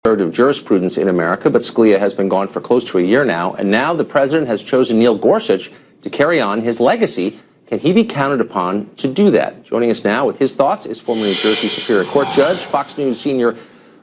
conservative jurisprudence in America, but Scalia has been gone for close to a year now, and now the president has chosen Neil Gorsuch to carry on his legacy. Can he be counted upon to do that? Joining us now with his thoughts is former New Jersey Superior Court Judge, Fox News senior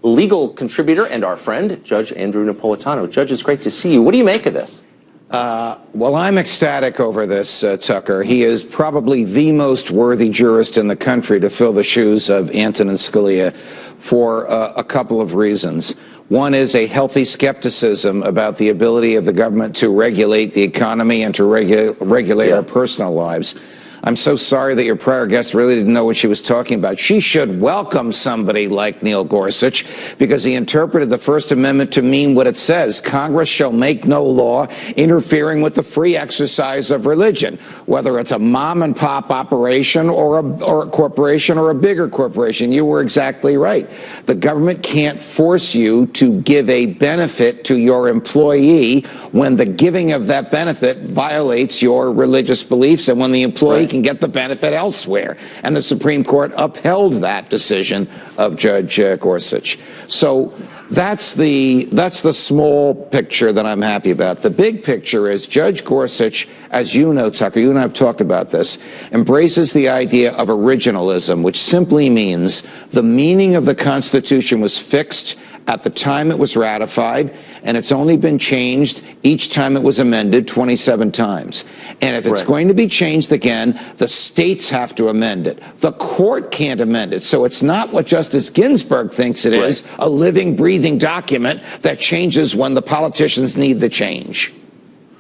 legal contributor, and our friend, Judge Andrew Napolitano. Judge, it's great to see you. What do you make of this? Well, I'm ecstatic over this, Tucker. He is probably the most worthy jurist in the country to fill the shoes of Antonin Scalia for a couple of reasons. One is a healthy skepticism about the ability of the government to regulate the economy and to regulate our personal lives. I'm so sorry that your prior guest really didn't know what she was talking about. She should welcome somebody like Neil Gorsuch because he interpreted the First Amendment to mean what it says. Congress shall make no law interfering with the free exercise of religion, whether it's a mom and pop operation or a corporation or a bigger corporation. You were exactly right. The government can't force you to give a benefit to your employee when the giving of that benefit violates your religious beliefs and when the employee can get the benefit elsewhere. And the Supreme Court upheld that decision of Judge Gorsuch. So that's the small picture that I'm happy about. The big picture is Judge Gorsuch, as you know, Tucker, you and I have talked about this, embraces the idea of originalism, which simply means the meaning of the Constitution was fixed at the time it was ratified, and it's only been changed each time it was amended 27 times. And if it's going to be changed again, the states have to amend it. The court can't amend it. So it's not what Justice Ginsburg thinks it is, a living, breathing document that changes when the politicians need the change.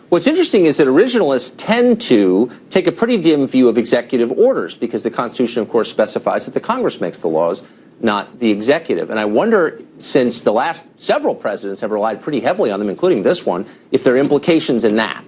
What's interesting is that originalists tend to take a pretty dim view of executive orders because the Constitution, of course, specifies that the Congress makes the laws, not the executive. And I wonder, since the last several presidents have relied pretty heavily on them, including this one, if there are implications in that.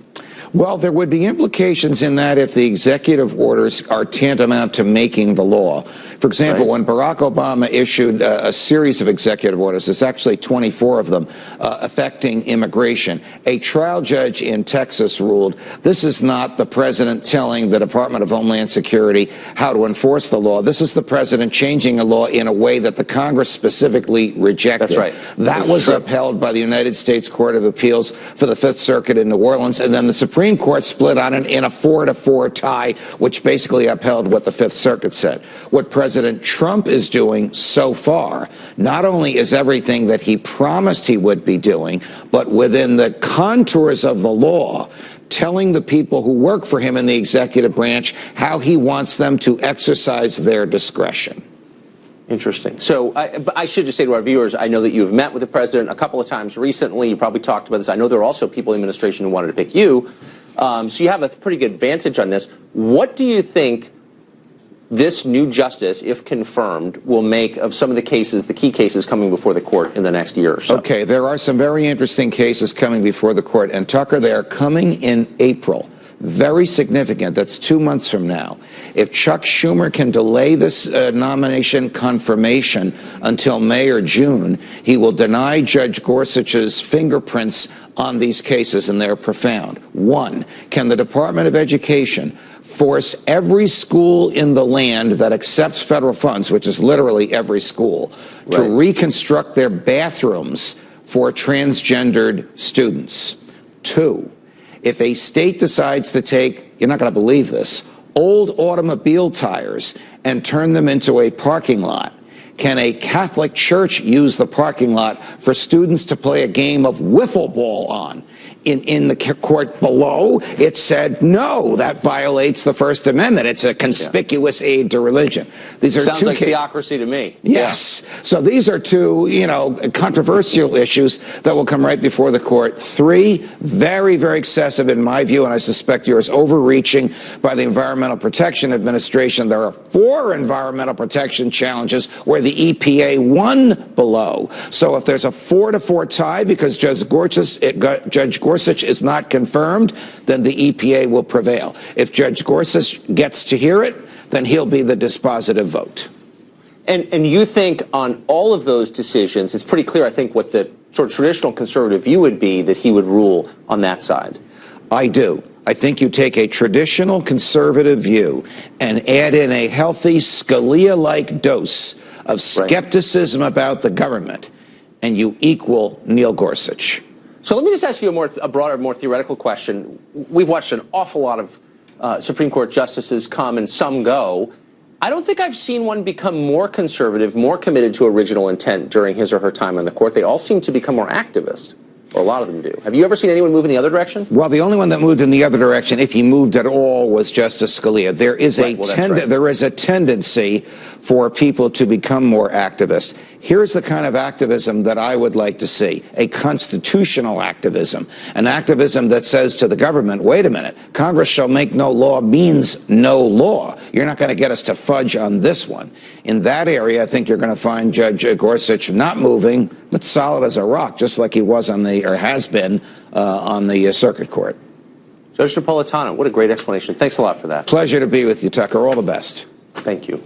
Well, there would be implications in that if the executive orders are tantamount to making the law. For example, when Barack Obama issued a series of executive orders, there's actually 24 of them, affecting immigration, a trial judge in Texas ruled this is not the president telling the Department of Homeland Security how to enforce the law. This is the president changing a law in a way that the Congress specifically rejected. That's right. That was upheld by the United States Court of Appeals for the Fifth Circuit in New Orleans, and then the Supreme Court split on it in a 4-4 tie, which basically upheld what the Fifth Circuit said. What President Trump is doing so far not only is everything that he promised he would be doing, but within the contours of the law, telling the people who work for him in the executive branch how he wants them to exercise their discretion. Interesting. So I should just say to our viewers, I know that you've met with the president a couple of times recently. You probably talked about this. I know there are also people in the administration who wanted to pick you. So you have a pretty good advantage on this. What do you think this new justice, if confirmed, will make of some of the cases, the key cases coming before the court in the next year or so? Okay, there are some very interesting cases coming before the court. And Tucker, they are coming in April. Very significant. That's 2 months from now. If Chuck Schumer can delay this nomination confirmation until May or June, he will deny Judge Gorsuch's fingerprints on these cases, and they're profound. One, can the Department of Education force every school in the land that accepts federal funds, which is literally every school, to reconstruct their bathrooms for transgendered students? Two, if a state decides to take, you're not going to believe this, old automobile tires and turn them into a parking lot, can a Catholic church use the parking lot for students to play a game of wiffle ball on? In the court below, it said, no, that violates the First Amendment. It's a conspicuous aid to religion. These are Sounds like theocracy to me. Yes. Yeah. So these are two, controversial issues that will come right before the court. Three, very, very excessive in my view, and I suspect yours, overreaching by the Environmental Protection Administration. There are 4 environmental protection challenges where the EPA won below. So if there's a 4-4 tie because Judge Gorsuch is not confirmed, then the EPA will prevail. If Judge Gorsuch gets to hear it, then he'll be the dispositive vote. And you think on all of those decisions, it's pretty clear, I think, what the sort of traditional conservative view would be, that he would rule on that side. I do. I think you take a traditional conservative view and add in a healthy Scalia-like dose of skepticism about the government, and you equal Neil Gorsuch. So let me just ask you a broader, more theoretical question. We've watched an awful lot of Supreme Court justices come and some go. I don't think I've seen one become more conservative, more committed to original intent during his or her time on the court. They all seem to become more activist. Or a lot of them do. Have you ever seen anyone move in the other direction? Well, the only one that moved in the other direction, if he moved at all, was Justice Scalia. There is there is a tendency for people to become more activist. Here's the kind of activism that I would like to see: a constitutional activism, an activism that says to the government, wait a minute, Congress shall make no law means no law. You're not going to get us to fudge on this one. In that area, I think you're going to find Judge Gorsuch not moving, but solid as a rock, just like he was on the, or has been, on the circuit court. Judge Napolitano, what a great explanation. Thanks a lot for that. Pleasure to be with you, Tucker. All the best. Thank you.